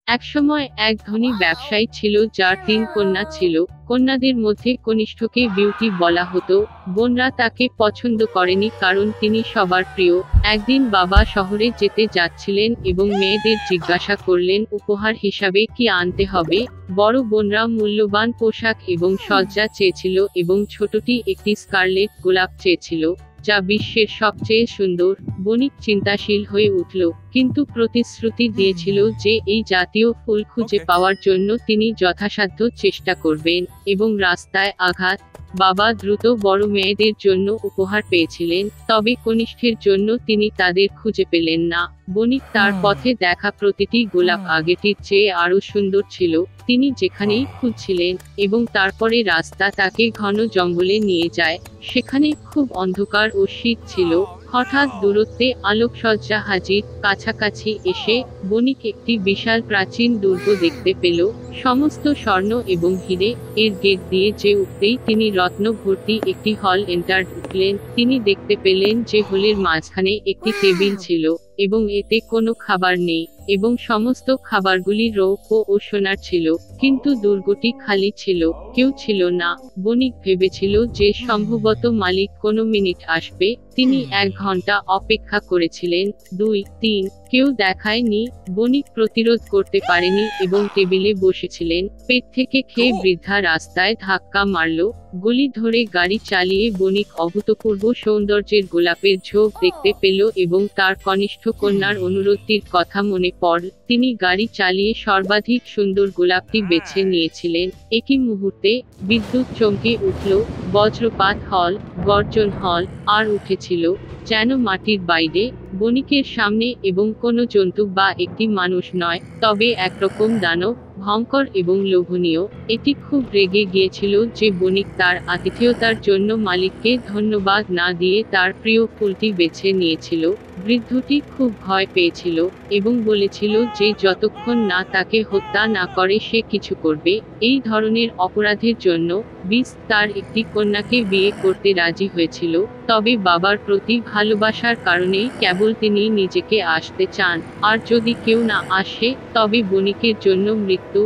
একসময় এক ধনী ব্যবসায়ী ছিল যার ৩ কন্যা ছিল। কন্যাদের মধ্যে কনিষ্ঠকে বিউটি বলা হতো। বোনরা তাকে পছন্দ করেনি কারণ তিনি সবার প্রিয়। একদিন বাবা শহরে যেতে যাচ্ছিলেন এবং মেয়েদের জিজ্ঞাসা করলেন উপহার হিসাবে কি আনতে হবে। বড় বোনরা মূল্যবান পোশাক এবং সজ্জা চেয়েছিল এবং ছোটটি একটি স্কারলেট গোলাপ চেয়েছিল, যা বিশ্বের সবচেয়ে সুন্দর। বণিক চিন্তাশীল হয়ে উঠল, কিন্তু প্রতিশ্রুতি দিয়েছিল যে এই জাতীয় ফুল খুঁজে পাওয়ার জন্য তিনি যথাসাধ্য চেষ্টা করবেন। এবং রাস্তায় আঘাত। বাবা দ্রুত বড় মেয়েদের জন্য উপহার পেয়েছিলেন, তবে কনিষ্ঠের জন্য তিনি তাদের খুঁজে পেলেন না। বণিক তার পথে দেখা প্রতিটি গোলাপ আগেটির চেয়ে আরো সুন্দর ছিল। তিনি যেখানেই খুঁজছিলেন, এবং তারপরে রাস্তা তাকে ঘন জঙ্গলে নিয়ে যায়। সেখানে খুব অন্ধকার ও শীত ছিল। হঠাৎ দূরত্বে আলোকসজ্জা হাজির। কাছাকাছি এসে বণিক একটি বিশাল প্রাচীন দুর্গ দেখতে পেল, সমস্ত স্বর্ণ এবং হীরে। এর গেট দিয়ে যে উঠতেই তিনি রত্ন ভর্তি একটি হল এন্টার ঢুকলেন। তিনি দেখতে পেলেন যে হলের মাঝখানে একটি টেবিল ছিল, এবং এতে কোনো খাবার নেই, এবং সমস্ত খাবারগুলি রৌপ্য ও সোনার ছিল। কিন্তু দুর্গটি খালি ছিল, কেউ ছিল না। বণিক ভেবেছিল যে সম্ভবত মালিক কোনো মিনিট আসবে। তিনি 1 ঘন্টা অপেক্ষা করেছিলেন, 2, 3, কেউ দেখায়নি। বণিক প্রতিরোধ করতে পারেনি এবং টেবিলে বসেছিলেন। পেট থেকে খেয়ে বৃদ্ধা রাস্তায় ধাক্কা মারল। গলি ধরে গাড়ি চালিয়ে বণিক অভূতপূর্ব সৌন্দর্যের গোলাপের ঝোপ দেখতে পেল এবং তার কনিষ্ঠ কন্যার অনুরোধটির কথা মনে পড়ল। তিনি গাড়ি চালিয়ে সর্বাধিক সুন্দর গোলাপটি বেছে নিয়েছিলেন। একই মুহূর্তে বিদ্যুৎ চমকে উঠল। বজ্রপাত হল, গর্জন হল, আর উঠেছিল যেন মাটির বাইরে, বণিকের সামনে, এবং কোনো জন্তু বা একটি মানুষ নয়, তবে একরকম দানব, ভয়ঙ্কর এবং লোভনীয়। এটি খুব রেগে গিয়েছিল যে বণিক তার আতিথেয়তার জন্য মালিককে ধন্যবাদ না দিয়ে তার প্রিয় ফুলটি বেছে নিয়েছিল। বৃদ্ধটি খুব ভয় পেয়েছিল এবং বলেছিল যে যতক্ষণ না তাকে হত্যা না করে সে কিছু করবে। এই ধরনের অপরাধের জন্য বিস তার একটি কন্যাকে বিয়ে করতে রাজি হয়েছিল, তবে বাবার প্রতি ভালোবাসার কারণেই কেবল তিনি নিজেকে আসতে চান, আর যদি কেউ না আসে তবে বণিকের জন্য মৃত্যু।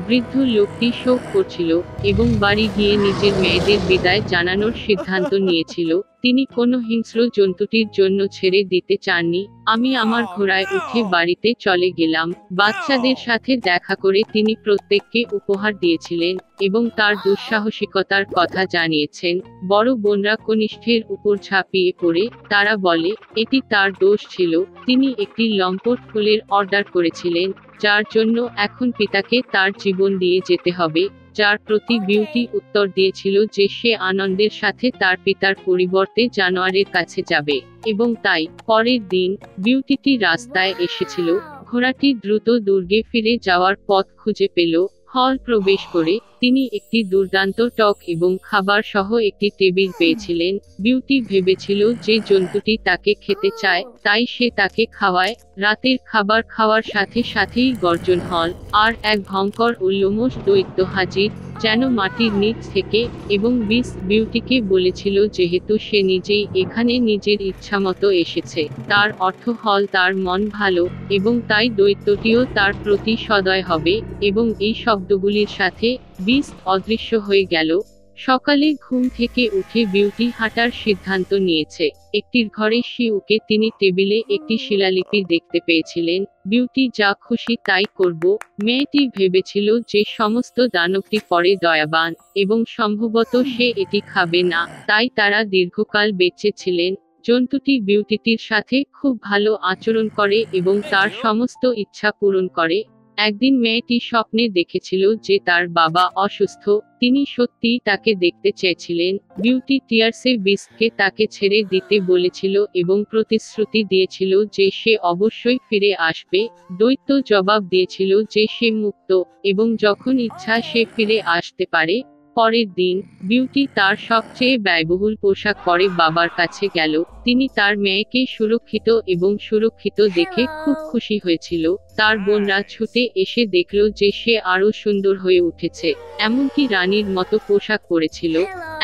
বৃদ্ধ লোকটি শোক করছিল এবং বাড়ি গিয়ে নিজের মেয়েদের বিদায় জানানোর সিদ্ধান্ত নিয়েছিল। তিনি কোনো হিংস্র জন্তুটির জন্য ছেড়ে দিতে চাননি। আমি আমার ঘোড়ায় উঠে বাড়িতে চলে গেলাম। বাচ্চাদের সাথে দেখা করে তিনি প্রত্যেককে উপহার দিয়েছিলেন এবং তার দুঃসাহসিকতার কথা জানিয়েছেন। বড় বোনরা কনিষ্ঠের উপর ঝাঁপিয়ে পড়ে, তারা বলে এটি তার দোষ ছিল। তিনি একটি লম্পট ফুলের অর্ডার করেছিলেন, যার জন্য এখন পিতাকে তার জীবন দিয়ে যেতে হবে। যার প্রতি বিউটি উত্তর দিয়েছিল যে সে আনন্দের সাথে তার পিতার পরিবর্তে জানোয়ারের কাছে যাবে, এবং তাই পরের দিন বিউটিটি রাস্তায় এসেছিল। ঘোড়াটি দ্রুত দুর্গে ফিরে যাওয়ার পথ খুঁজে পেল। হল প্রবেশ করে তিনি একটি দুর্দান্ত টক এবং খাবার সহ একটি টেবিল পেয়েছিলেন। বিউটি ভেবেছিল যে জন্তুটি তাকে খেতে চায়, তাই সে তাকে খাওয়ায়। রাতের খাবার খাওয়ার সাথে সাথেই গর্জন হল, আর এক ভয়ঙ্কর ও লোমশ দৈত্য হাজির, যেন মাটির নিচ থেকে, এবং বিস বিউটিকে বলেছিল যেহেতু সে নিজেই এখানে নিজের ইচ্ছামতো এসেছে, তার অর্থ হল তার মন ভালো, এবং তাই দৈত্যটিও তার প্রতি সদয় হবে। এবং এই শব্দগুলির সাথে বিস অদৃশ্য হয়ে গেল। সকালে ঘুম থেকে উঠে বিউটি হাঁটার সিদ্ধান্ত নিয়েছে। একটির ঘরে শিউকে তিনি টেবিলে একটি শিলালিপি দেখতে পেয়েছিলেন। বিউটি যা খুশি তাই করব। মেয়েটি ভেবেছিল যে সমস্ত দানবটি পরে দয়াবান, এবং সম্ভবত সে এটি খাবে না, তাই তারা দীর্ঘকাল বেঁচে ছিলেন। জন্তুটি বিউটিটির সাথে খুব ভালো আচরণ করে এবং তার সমস্ত ইচ্ছা পূরণ করে। একদিন মেয়েটি স্বপ্নে দেখেছিল যে তার বাবা অসুস্থ। তিনি সত্যিই তাকে দেখতে চেয়েছিলেন। বিউটি টিয়ার্সে বিসকে তাকে ছেড়ে দিতে বলেছিল এবং প্রতিশ্রুতি দিয়েছিল যে সে অবশ্যই ফিরে আসবে। দৈত্য জবাব দিয়েছিল যে সে মুক্ত, এবং যখন ইচ্ছা সে ফিরে আসতে পারে। পরের দিন বিউটি তার সবচেয়ে ব্যয়বহুল পোশাক পরে বাবার কাছে গেল। তিনি তার মেয়েকে সুরক্ষিত দেখে খুব খুশি হয়েছিল। তার বোনরা ছুটে এসে দেখল যে সে আরো সুন্দর হয়ে উঠেছে, এমনকি রানীর মতো পোশাক পরেছিল।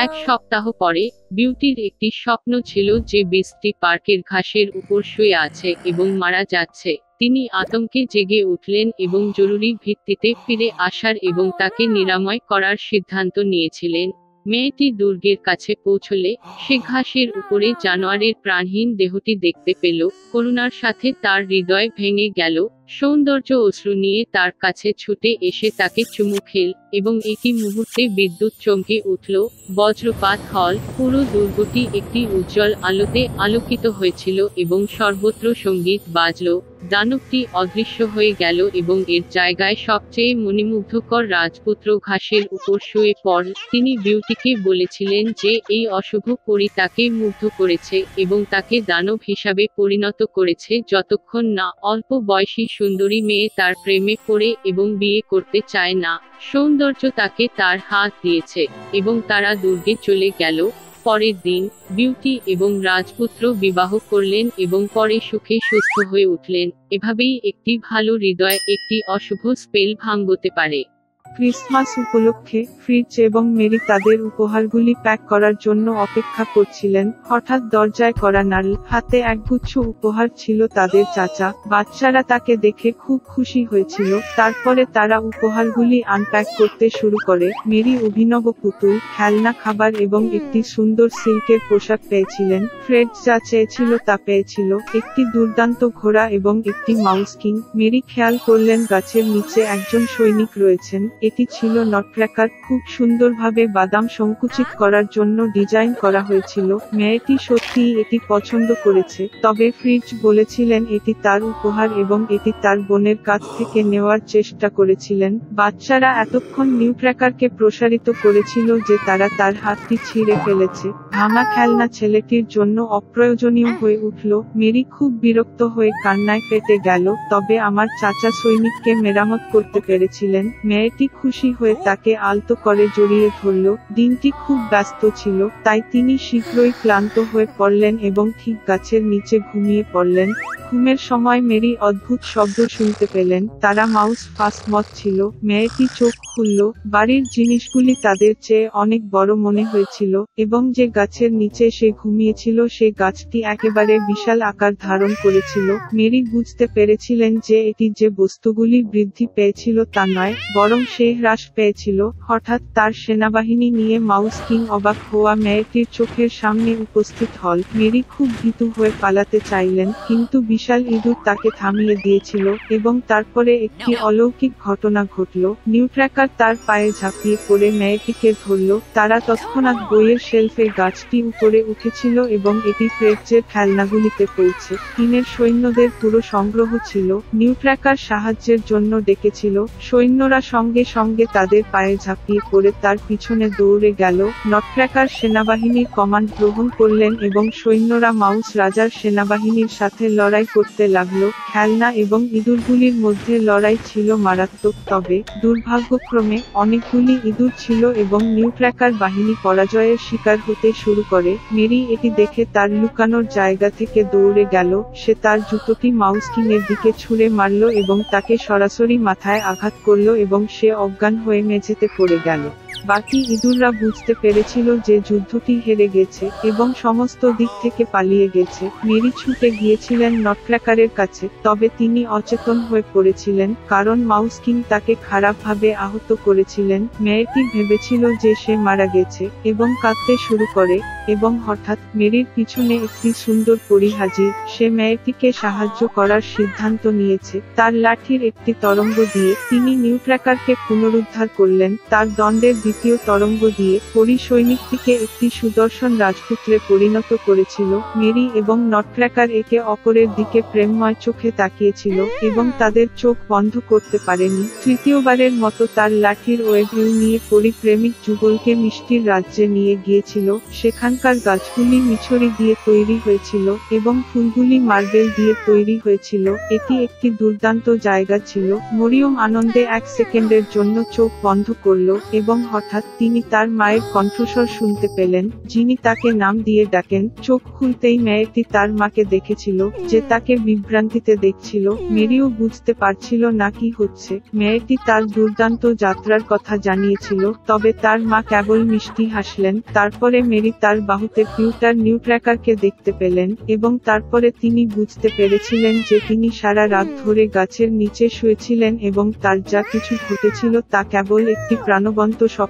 1 সপ্তাহ পরে বিউটির একটি স্বপ্ন ছিল যে বিসটি পার্কের ঘাসের উপর শুয়ে আছে এবং মারা যাচ্ছে। তিনি আতঙ্কে জেগে উঠলেন এবং জরুরি ভিত্তিতে ফিরে আসার এবং তাকে নিরাময় করার সিদ্ধান্ত নিয়েছিলেন। মেয়েটি দুর্গের কাছে পৌঁছলে সে ঘাসের উপরে জানোয়ারের প্রাণহীন দেহটি দেখতে পেল। করুণার সাথে তার হৃদয় ভেঙে গেল। সৌন্দর্য অশ্রু নিয়ে তার কাছে ছুটে এসে তাকে চুমু খেল এবং একই মুহূর্তে বিদ্যুৎ চমকে উঠল। বজ্রপাত হল। পুরো দুর্গটি একটি উজ্জ্বল আলোতে আলোকিত হয়েছিল এবং সর্বত্র সঙ্গীত বাজল। দানবটি অদৃশ্য হয়ে গেল এবং এর জায়গায় সবচেয়ে মণিমুগ্ধকর রাজপুত্র ঘাসের উপর শুয়ে পড়ল। তিনি বিউটিকে বলেছিলেন যে এই অশুভ পরী তাকে মুগ্ধ করেছে এবং তাকে দানব হিসাবে পরিণত করেছে যতক্ষণ না অল্প বয়সী সুন্দরী মেয়ে তার প্রেমে পড়ে এবং বিয়ে করতে চায় না। সৌন্দর্য তাকে তার হাত দিয়েছে এবং তারা দুর্গে চলে গেল। পরের দিন বিউটি এবং রাজপুত্র বিবাহ করলেন এবং পরে সুখে সুস্থ হয়ে উঠলেন। এভাবেই একটি ভালো হৃদয় একটি অশুভ স্পেল ভাঙতে পারে। ক্রিসমাস উপলক্ষে ফ্রিজ এবং মেরি তাদের উপহারগুলি প্যাক করার জন্য অপেক্ষা করছিলেন। হঠাৎ দরজায় করা নাড়ল। হাতে একগুচ্ছ উপহার ছিল তাদের চাচা। বাচ্চারা তাকে দেখে খুব খুশি হয়েছিল। তারপরে তারা উপহারগুলি আনপ্যাক করতে শুরু করে। মেরি অভিনব পুতুল, খেলনা, খাবার এবং একটি সুন্দর সিল্কের পোশাক পেয়েছিলেন। ফ্রেড যা চেয়েছিল তা পেয়েছিল, একটি দুর্দান্ত ঘোড়া এবং একটি মাউস কিং। মেরি খেয়াল করলেন গাছের নিচে একজন সৈনিক রয়েছেন। এটি ছিল নটক্র্যাকার। খুব সুন্দরভাবে বাদাম সংকুচিত করার জন্য ডিজাইন করা হয়েছিল। মেয়েটি সত্যিই এটি পছন্দ করেছে, তবে ফ্রিজ বলেছিলেন এটি তার উপহার এবং এটি তার বোনের কাছ থেকে নেওয়ার চেষ্টা করেছিলেন। বাচ্চারা এতক্ষণ নিউক্র্যাকারকে প্রসারিত করেছিল যে তারা তার হাতটি ছিঁড়ে ফেলেছে। ভাঙা খেলনা ছেলেটির জন্য অপ্রয়োজনীয় হয়ে উঠল। মেরি খুব বিরক্ত হয়ে কান্নায় ফেটে গেল। তবে আমার চাচা সৈনিককে মেরামত করতে পেরেছিলেন। মেয়েটি খুশি হয়ে তাকে আলতো করে জড়িয়ে ধরল। দিনটি খুব ব্যস্ত ছিল, তাই তিনি শীঘ্রই ক্লান্ত হয়ে পড়লেন এবং ঠিক গাছের নিচে ঘুমিয়ে পড়লেন। ঘুমের সময় মেরি অদ্ভুত শব্দ শুনতে পেলেন। তারা মাউস ফাস্ট মত ছিল। মেয়েটি চোখ খুলল। বাড়ির জিনিসগুলি তাদের চেয়ে অনেক বড় মনে হয়েছিল এবং যে গাছের নিচে সে ঘুমিয়েছিল সে গাছটি একেবারে বিশাল আকার ধারণ করেছিল। মেরি বুঝতে পেরেছিলেন যে এটি যে বস্তুগুলি বৃদ্ধি পেয়েছিল তা নয়, বরং সে হ্রাস পেয়েছিল। হঠাৎ তার সেনাবাহিনী নিয়ে মাউস কিং অবাক হওয়া মেয়েটির চোখের সামনে উপস্থিত হল। মেরি খুব ভীতু হয়ে পালাতে চাইলেন, কিন্তু বিশাল ইঁদুর তাকে থামিয়ে দিয়েছিল এবং তারপরে একটি অলৌকিক ঘটনা ঘটল। নিউক্র্যাকার তার পায়ে ঝাঁপিয়ে পড়ে মেয়েটিকে ধরল। তারা তৎক্ষণাৎ বইয়ের শেলফে গাছটি উপরে উঠেছিল এবং এটি ফ্রেডজের খেলনাগুলিতে পৌঁছে। চীনের সৈন্যদের পুরো সংগ্রহ ছিল। নিউক্র্যাকার সাহায্যের জন্য ডেকেছিল। সৈন্যরা সঙ্গে সঙ্গে তাদের পায়ে ঝাঁপিয়ে পড়ে তার পিছনে দৌড়ে গেল। নটক্র্যাকার সেনাবাহিনীর কমান্ড গ্রহণ করলেন এবং সৈন্যরা মাউস রাজার সেনাবাহিনীর সাথে লড়াই করতে লাগলো। খেলনা এবং ইঁদুরগুলির মধ্যে লড়াই ছিল মারাত্মক, তবে দুর্ভাগ্যক্রমে অনেকগুলি ইঁদুর ছিল এবং নিউক্র্যাকার বাহিনী পরাজয়ের শিকার হতে শুরু করে। মেরি এটি দেখে তার লুকানোর জায়গা থেকে দৌড়ে গেল। সে তার জুতোটি মাউস কিংয়ের দিকে ছুঁড়ে মারল এবং তাকে সরাসরি মাথায় আঘাত করল এবং সে অজ্ঞান হয়ে মেঝেতে পড়ে গেল। বাকি ইঁদুররা বুঝতে পেরেছিল যে যুদ্ধটি হেরে গেছে এবং সমস্ত দিক থেকে পালিয়ে গেছে। মেরি ছুটে গিয়েছিলেন নটক্র্যাকারের কাছে, তবে তিনি অচেতন হয়ে পড়েছিলেন কারণ মাউস কিং তাকে খারাপভাবে আহত করেছিলেন। মেয়েটি ভেবেছিল যে সে মারা গেছে এবং কাঁদতে শুরু করে এবং হঠাৎ মেরির পিছনে একটি সুন্দর পরী হাজির। সে মেয়েটিকে সাহায্য করার সিদ্ধান্ত নিয়েছে। তার লাঠির একটি তরঙ্গ দিয়ে তিনি নিউক্র্যাকারকে পুনরুদ্ধার করলেন। তার দণ্ডের দ্বিতীয় তরঙ্গ দিয়ে পরী সৈনিকটিকে একটি সুদর্শন রাজপুত্রে পরিণত করেছিল। মেরি এবং নটক্র্যাকার একে অপরের দিকে প্রেমময় চোখে তাকিয়েছিল এবং তাদের চোখ বন্ধ করতে পারেনি। তৃতীয়বারের মতো তার লাঠির ওয়েভেল নিয়ে পরী প্রেমিক যুগলকে মিষ্টির রাজ্যে নিয়ে গিয়েছিল। সেখানকার গাছগুলি মিছরি দিয়ে তৈরি হয়েছিল এবং ফুলগুলি মার্বেল দিয়ে তৈরি হয়েছিল। এটি একটি দুর্দান্ত জায়গা ছিল। মরিয়ম আনন্দে এক সেকেন্ডের জন্য চোখ বন্ধ করল এবং হঠাৎ তিনি তার মায়ের কণ্ঠস্বর শুনতে পেলেন, যিনি তাকে নাম দিয়ে ডাকেন। চোখ খুলতেই মেয়েটি তার মাকে দেখেছিল, যে তাকে বিভ্রান্তিতে দেখছিল। মেরিও বুঝতে পারছিল না কি হচ্ছে। মেয়েটি তার দুর্দান্ত যাত্রার কথা জানিয়েছিল, তবে তার মা কেবল মিষ্টি হাসলেন। তারপরে মেরি তার বাহুতে পিউটার নিউট্র্যাকারকে দেখতে পেলেন, এবং তারপরে তিনি বুঝতে পেরেছিলেন যে তিনি সারা রাত ধরে গাছের নিচে শুয়েছিলেন এবং তার যা কিছু ঘটেছিল তা কেবল একটি প্রাণবন্ত স্বপ্ন।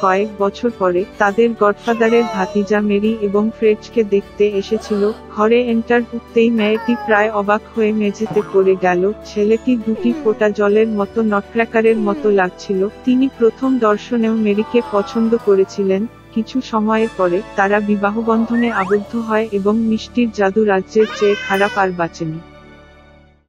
কয়েক বছর পরে, তাদের গডফাদারের ভাতিজা মেরি এবং ফ্রেডকে দেখতে এসেছিল। ঘরে এন্টার ঢুকতেই মেয়েটি প্রায় অবাক হয়ে মেঝেতে পড়ে গেল। ছেলেটি দুটি ফোঁটা জলের মতো নটক্র্যাকারের মতো লাগছিল। তিনি প্রথম দর্শনেও মেরিকে পছন্দ করেছিলেন। কিছু সময়ের পরে, তারা বিবাহবন্ধনে আবদ্ধ হয় এবং মিষ্টির জাদু রাজ্যের চেয়ে খারাপ আর বাঁচেনি।